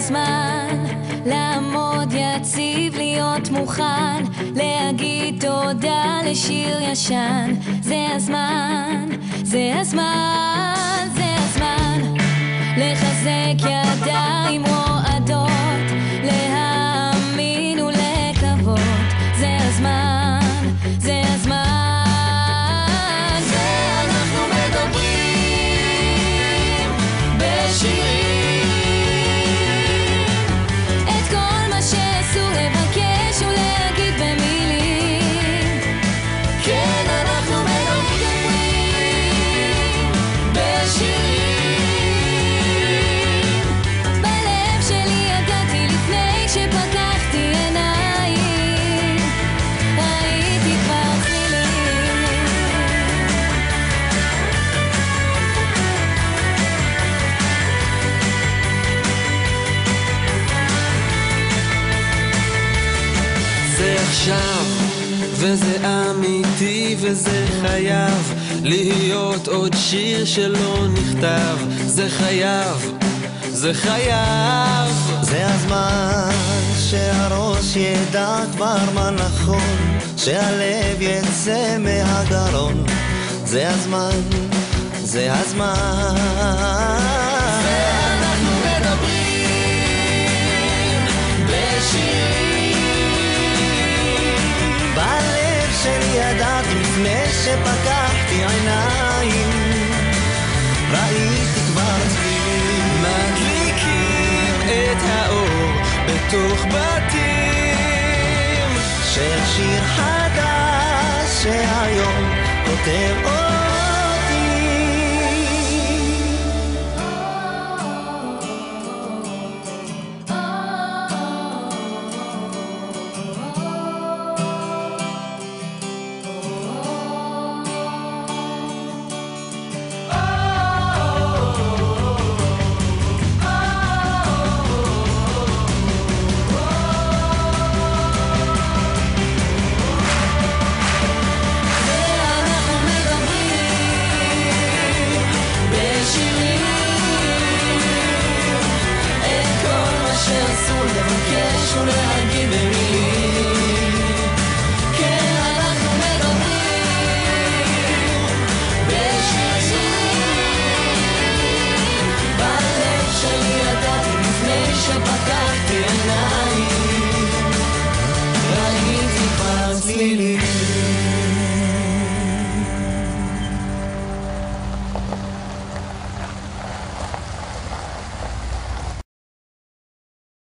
הזמן לעמוד יציב, להיות מוכן, להגיד תודה לשיר ישן. זה הזמן, זה הזמן, זה הזמן לחזק ידיים רועדות, להאמין ולקוות. זה הזמן, זה הזמן. ואנחנו מדברים בשירים את כל מה שאסור לבקש ולהגיד במילים. כן, אנחנו מדברים בשירים. בלב שלי ידעתי לפני שפקחתי עיניים, ראיתי כבר צלילים. זה עכשיו, וזה אמיתי, וזה חייב להיות עוד שיר שלא נכתב. זה חייב, זה חייב. זה הזמן שהראש ידע כבר מה נכון, שהלב יצא מהגרון. זה הזמן, זה הזמן. ואנחנו מדברים בשירים. בלב שלי ידעתי לפני שפקחתי עיניים, ראיתי כבר צלילים. מדליקים את האור בתוך בתים של שיר חדש שהיום כותב אור.